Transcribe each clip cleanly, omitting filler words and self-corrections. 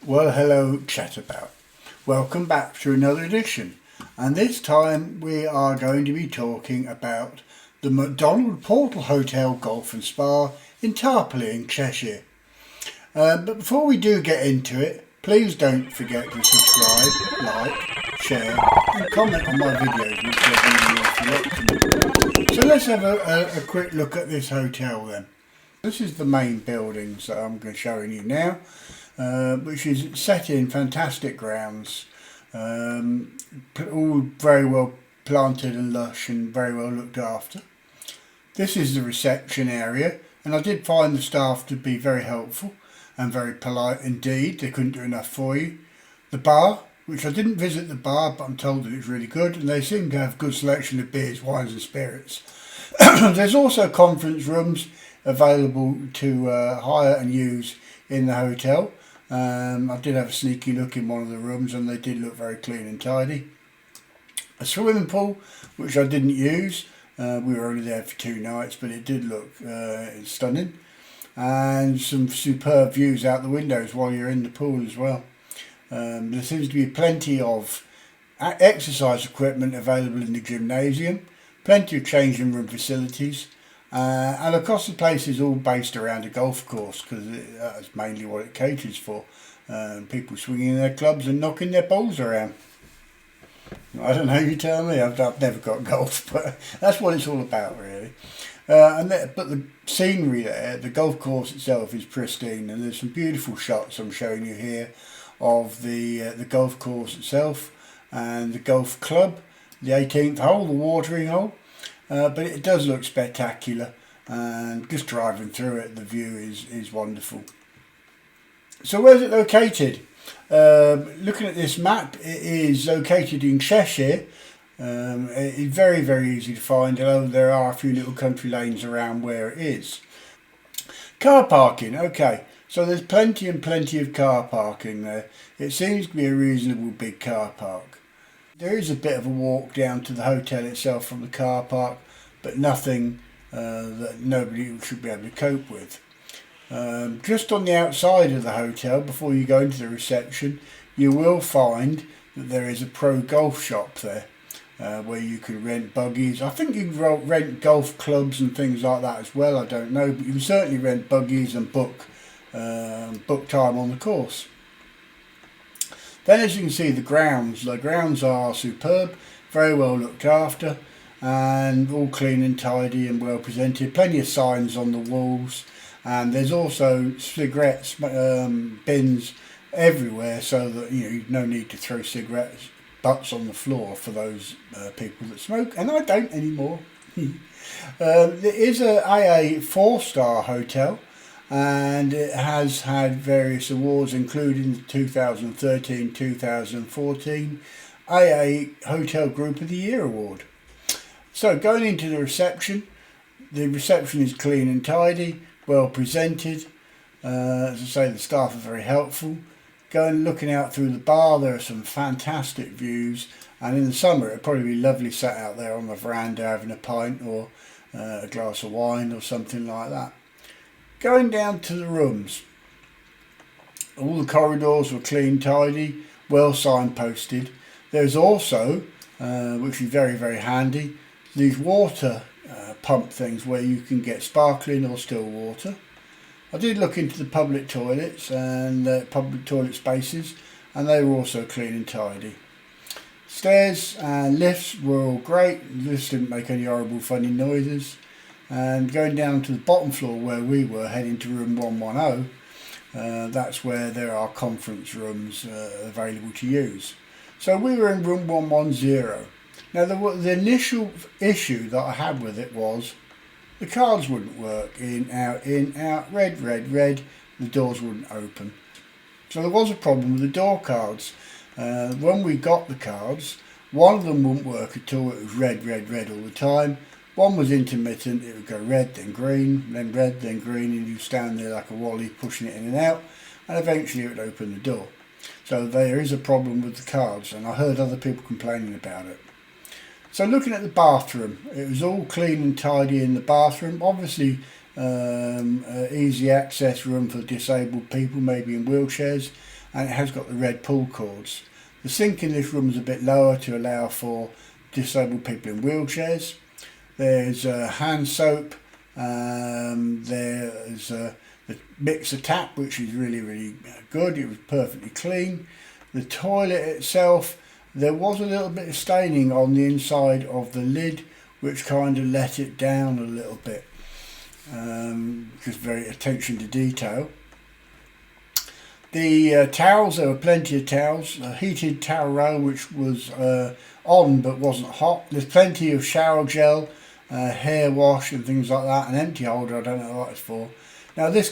Well, hello, Chatterbout. Welcome back to another edition, and this time we are going to be talking about the Macdonald Portal Hotel Golf and Spa in Tarpley in Cheshire. But before we do get into it, please don't forget to subscribe, like, share, and comment on my videos, whichever you select. So let's have a quick look at this hotel then. This is the main buildings that I'm going to show you now. Which is set in fantastic grounds, all very well planted and lush and very well looked after. This is the reception area, and I did find the staff to be very helpful and very polite indeed. They couldn't do enough for you. The bar, which I didn't visit the bar, but I'm told that it's really good, and they seem to have good selection of beers, wines and spirits. There's also conference rooms available to hire and use in the hotel. I did have a sneaky look in one of the rooms and they did look very clean and tidy. A swimming pool, which I didn't use. We were only there for 2 nights, but it did look stunning. And some superb views out the windows while you're in the pool as well. There seems to be plenty of exercise equipment available in the gymnasium. Plenty of changing room facilities. And of course the place is all based around a golf course because that's mainly what it caters for. People swinging their clubs and knocking their balls around. I don't know, you tell me. I've never got golf, but that's what it's all about really. But the scenery there, the golf course itself is pristine, and there's some beautiful shots I'm showing you here of the golf course itself and the golf club, the 18th hole, the watering hole. But it does look spectacular, and just driving through it, the view is wonderful. So where's it located? Looking at this map, it is located in Cheshire. It is very, very easy to find, although there are a few little country lanes around where it is. Car parking, okay. So there's plenty of car parking there. It seems to be a reasonable big car park. There is a bit of a walk down to the hotel itself from the car park, but nothing that nobody should be able to cope with. Just on the outside of the hotel, before you go into the reception, you will find that there is a pro golf shop there, where you can rent buggies. I think you can rent golf clubs and things like that as well, I don't know, but you can certainly rent buggies and book time on the course. Then as you can see, the grounds are superb, very well looked after, and all clean and tidy and well presented. Plenty of signs on the walls, and there's also cigarettes bins everywhere, so that no need to throw cigarette butts on the floor for those people that smoke, and I don't anymore. It is a AA 4-star hotel, and it has had various awards, including the 2013-2014 AA Hotel Group of the Year award. So going into the reception is clean and tidy, well presented. As I say, the staff are very helpful. Looking out through the bar, there are some fantastic views, and in the summer it'd probably be lovely sat out there on the veranda having a pint or a glass of wine or something like that. Going down to the rooms, all the corridors were clean, tidy, well signposted. There's also, which is very, very handy, these water pump things where you can get sparkling or still water. I did look into the public toilets and public toilet spaces, and they were also clean and tidy. Stairs and lifts were all great. Lifts didn't make any horrible funny noises. And going down to the bottom floor where we were, heading to room 110, that's where there are conference rooms available to use. So we were in room 110. Now the initial issue that I had with it was the cards wouldn't work. In, out, red, the doors wouldn't open. So there was a problem with the door cards. When we got the cards, one of them wouldn't work at all. It was red all the time. One was intermittent, it would go red, then green, then red, then green, and you'd stand there like a wally pushing it in and out, and eventually it would open the door. So there is a problem with the cards, and I heard other people complaining about it. So looking at the bathroom, it was all clean and tidy in the bathroom. Obviously easy access room for disabled people, maybe in wheelchairs, and it has got the red pull cords. The sink in this room is a bit lower to allow for disabled people in wheelchairs. There's hand soap, there's the mixer tap, which is really good. It was perfectly clean. The toilet itself, there was a little bit of staining on the inside of the lid, which kind of let it down a little bit. Just very attention to detail. The towels, there were plenty of towels. A heated towel roll which was on but wasn't hot. There's plenty of shower gel, hair wash and things like that. An empty holder, I don't know what it's for. Now this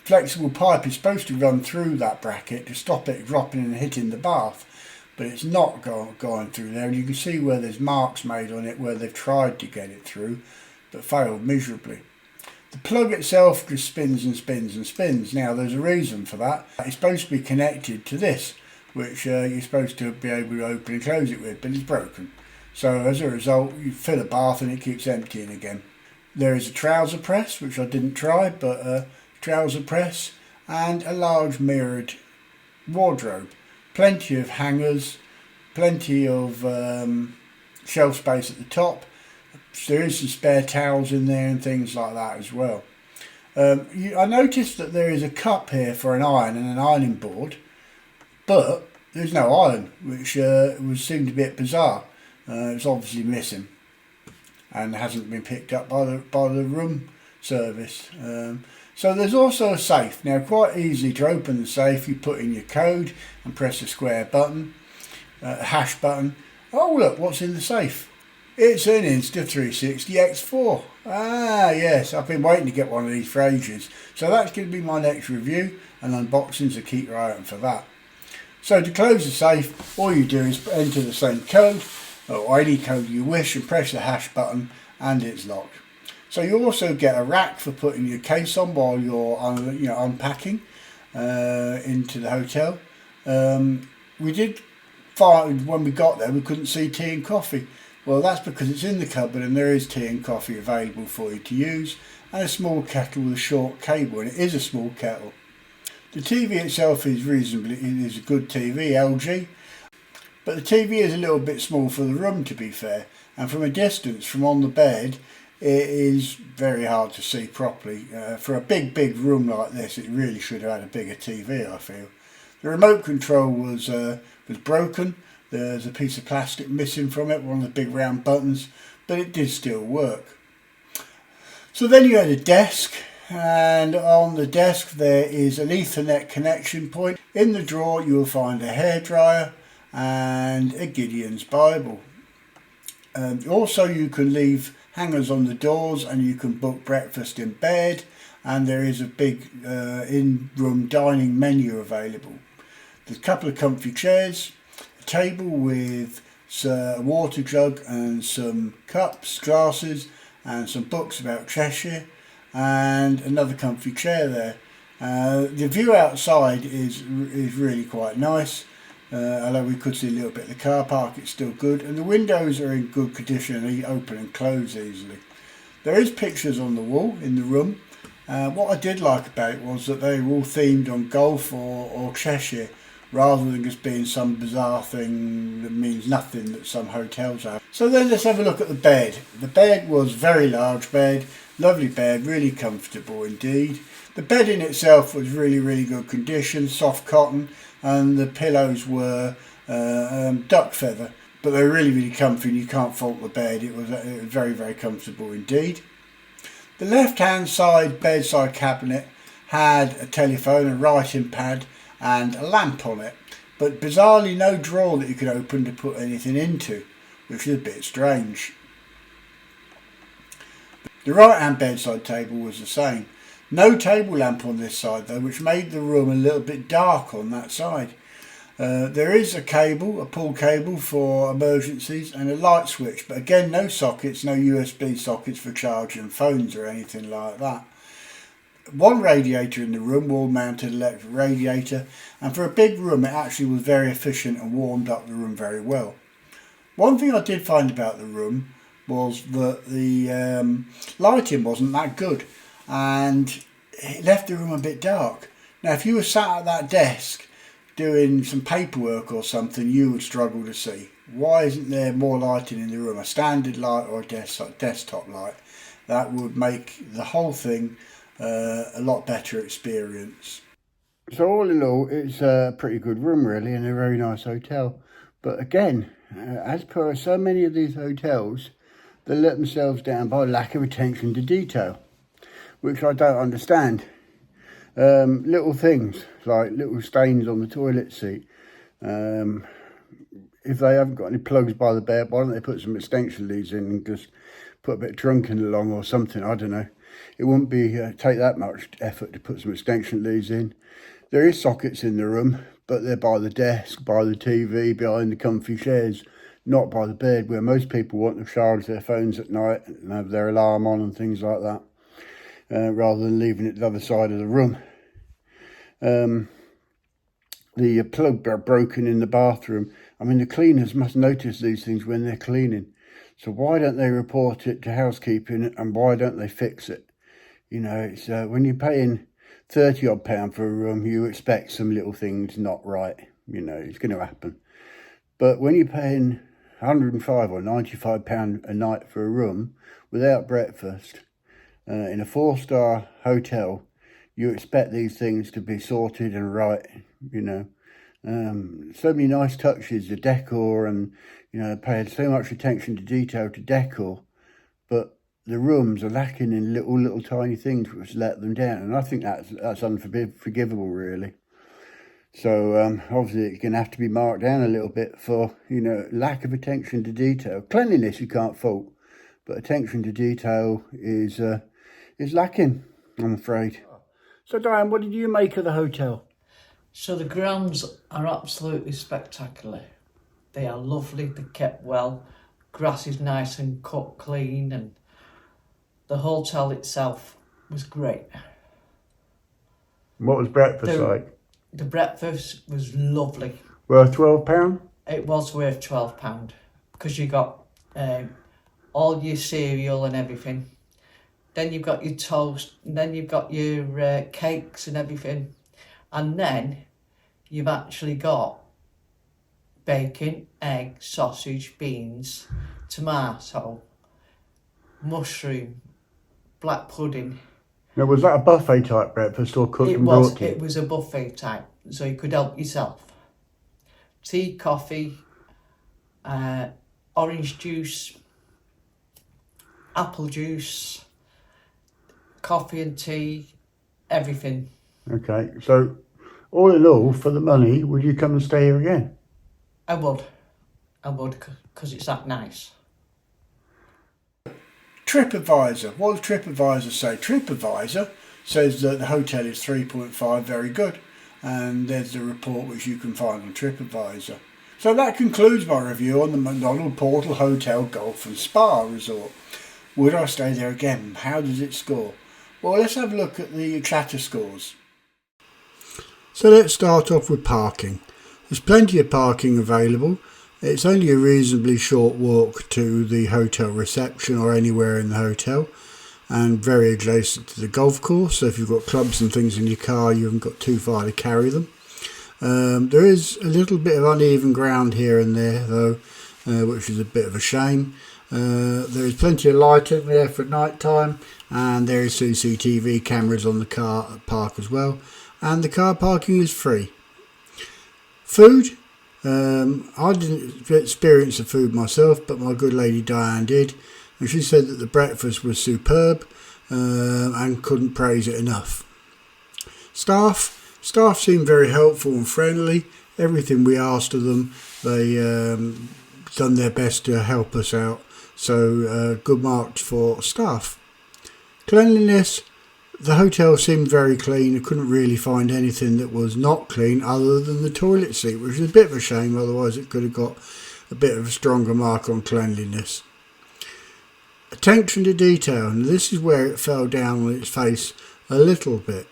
flexible pipe is supposed to run through that bracket to stop it dropping and hitting the bath, but it's not going through there, and you can see where there's marks made on it where they've tried to get it through but failed miserably. The plug itself just spins and spins and spins. Now there's a reason for that. It's supposed to be connected to this, which you're supposed to be able to open and close it with, but it's broken. So as a result, you fill a bath and it keeps emptying again. There is a trouser press, which I didn't try, but a trouser press, and a large mirrored wardrobe. Plenty of hangers, plenty of shelf space at the top. There is some spare towels in there and things like that as well. I noticed that there is a cup here for an iron and an ironing board, but there's no iron, which seemed a bit bizarre. It's obviously missing and hasn't been picked up by the room service. So there's also a safe. Now, quite easy to open the safe. You put in your code and press the square button, hash button. Oh look, what's in the safe? It's an Insta360 X4. Ah yes, I've been waiting to get one of these for ages. So that's going to be my next review and unboxing, so keep your eye out for that. So to close the safe, all you do is enter the same code, or any code you wish, and press the hash button and it's locked. So you also get a rack for putting your case on while you're unpacking into the hotel. We did find when we got there we couldn't see tea and coffee. Well, that's because it's in the cupboard and there is tea and coffee available for you to use, and a small kettle with a short cable, and it is a small kettle. The TV itself is it is a good TV, LG, but the TV is a little bit small for the room, to be fair, and from a distance from on the bed it is very hard to see properly. For a big room like this, it really should have had a bigger TV, I feel. The remote control was broken. There's a piece of plastic missing from it, one of the big round buttons, but it did still work. So then you had a desk, and on the desk there is an Ethernet connection point. In the drawer you will find a hairdryer and a Gideon's Bible. Also you can leave hangers on the doors and you can book breakfast in bed, and there is a big in-room dining menu available. There's a couple of comfy chairs, a table with a water jug and some cups, glasses and some books about Cheshire, and another comfy chair there. The view outside is really quite nice. Although we could see a little bit of the car park, it's still good, and the windows are in good condition and open and close easily. There is pictures on the wall in the room. What I did like about it was that they were all themed on golf or Cheshire, rather than just being some bizarre thing that means nothing that some hotels have. So then let's have a look at the bed. The bed was a very large bed, lovely bed, really comfortable indeed. The bed in itself was really good condition, soft cotton, and the pillows were duck feather, but they were really comfy and you can't fault the bed. It was very comfortable indeed. The left hand side bedside cabinet had a telephone, a writing pad and a lamp on it, but bizarrely no drawer that you could open to put anything into, which is a bit strange. The right hand bedside table was the same. No table lamp on this side though, which made the room a little bit dark on that side. There is a cable, a pull cable for emergencies, and a light switch, but again no sockets, no USB sockets for charging phones or anything like that. One radiator in the room, wall mounted electric radiator, and for a big room it actually was very efficient and warmed up the room very well. One thing I did find about the room was that the lighting wasn't that good, and it left the room a bit dark. Now if you were sat at that desk doing some paperwork or something, you would struggle to see. Why isn't there more lighting in the room? A standard light or a desktop light? That would make the whole thing a lot better experience. So all in all, it's a pretty good room really, and a very nice hotel. But again, as per so many of these hotels, they let themselves down by lack of attention to detail, which I don't understand. Little things like little stains on the toilet seat. If they haven't got any plugs by the bed, why don't they put some extension leads in and just put a bit of trunking along or something? I don't know. It wouldn't be take that much effort to put some extension leads in. There is sockets in the room, but they're by the desk, by the TV, behind the comfy chairs, not by the bed, where most people want to charge their phones at night and have their alarm on and things like that, rather than leaving it the other side of the room. The plug broken in the bathroom. I mean, the cleaners must notice these things when they're cleaning. So why don't they report it to housekeeping, and why don't they fix it? You know, it's when you're paying £30 odd for a room, you expect some little things not right. You know, it's going to happen. But when you're paying £105 or £95 a night for a room without breakfast in a 4-star hotel, you expect these things to be sorted and right, you know. So many nice touches, the decor, and, you know, paying so much attention to detail to decor, but the rooms are lacking in little tiny things which let them down, and I think that's unforgivable, really. So obviously it's going to have to be marked down a little bit for, you know, lack of attention to detail. Cleanliness you can't fault, but attention to detail is lacking, I'm afraid. So Diane, what did you make of the hotel? So the grounds are absolutely spectacular. They are lovely, they're kept well. Grass is nice and cut clean, and the hotel itself was great. What was breakfast like? The breakfast was lovely. Worth £12? It was worth £12 because you got all your cereal and everything. Then you've got your toast, and then you've got your cakes and everything. And then you've actually got bacon, egg, sausage, beans, tomato, mushroom, black pudding. Now, was that a buffet type breakfast or cooked and brought to you? It was a buffet type, so you could help yourself. Tea, coffee, orange juice, apple juice, coffee and tea, everything. Okay, so all in all, for the money, would you come and stay here again? I would, because it's that nice. TripAdvisor. What does TripAdvisor say? TripAdvisor says that the hotel is 3.5, very good. And there's the report which you can find on TripAdvisor. So that concludes my review on the Macdonald Portal Hotel Golf and Spa Resort. Would I stay there again? How does it score? Well, let's have a look at the chatter scores. So let's start off with parking. There's plenty of parking available. It's only a reasonably short walk to the hotel reception or anywhere in the hotel, and very adjacent to the golf course, so if you've got clubs and things in your car, you haven't got too far to carry them. There is a little bit of uneven ground here and there though, which is a bit of a shame. There is plenty of lighting there for night time, and there is CCTV cameras on the car park as well, and the car parking is free. Food, I didn't experience the food myself, but my good lady Diane did, and she said that the breakfast was superb and couldn't praise it enough. Staff seemed very helpful and friendly. Everything we asked of them, they done their best to help us out, so good marks for staff. Cleanliness, the hotel seemed very clean. I couldn't really find anything that was not clean other than the toilet seat, which is a bit of a shame, otherwise it could have got a bit of a stronger mark on cleanliness. Attention to detail, and this is where it fell down on its face a little bit,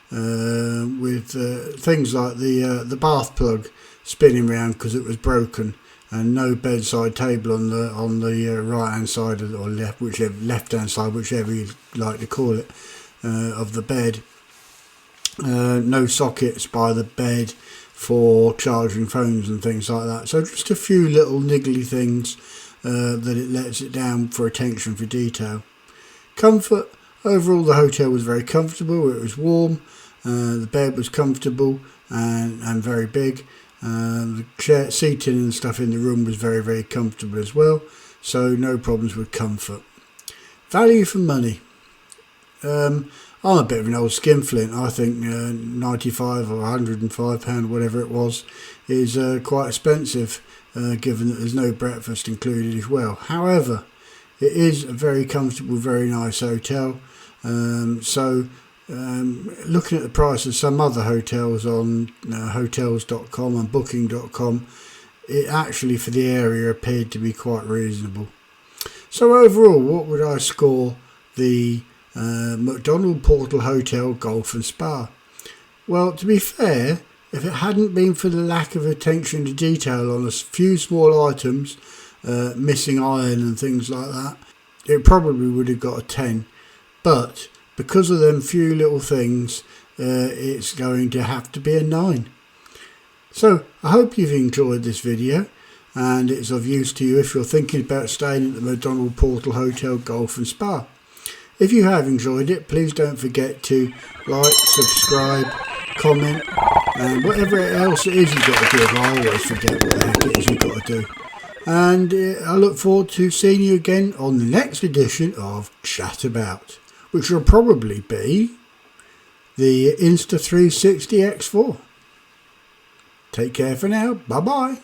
with things like the bath plug spinning round because it was broken, and no bedside table on the right hand side of or left hand side, whichever you like to call it, of the bed. no sockets by the bed for charging phones and things like that. So just a few little niggly things that it lets it down for attention for detail. Comfort. Overall, the hotel was very comfortable. It was warm. The bed was comfortable and very big. The chair, seating and stuff in the room was very, very comfortable as well. So no problems with comfort. Value for money. I'm a bit of an old skinflint. I think £95 or £105, whatever it was, is quite expensive, given that there's no breakfast included as well. However, it is a very comfortable, very nice hotel. Looking at the price of some other hotels on hotels.com and booking.com, it actually for the area appeared to be quite reasonable. So overall, what would I score the Macdonald Portal Hotel Golf and Spa? Well, to be fair, if it hadn't been for the lack of attention to detail on a few small items, missing iron and things like that, it probably would have got a 10. But because of them few little things, it's going to have to be a 9. So I hope you've enjoyed this video and it's of use to you if you're thinking about staying at the Macdonald Portal Hotel Golf and Spa. If you have enjoyed it, please don't forget to like, subscribe, comment, and whatever else it is you've got to do. I always forget what the heck it is you've got to do. And I look forward to seeing you again on the next edition of Chat About, which will probably be the Insta360 X4. Take care for now. Bye bye.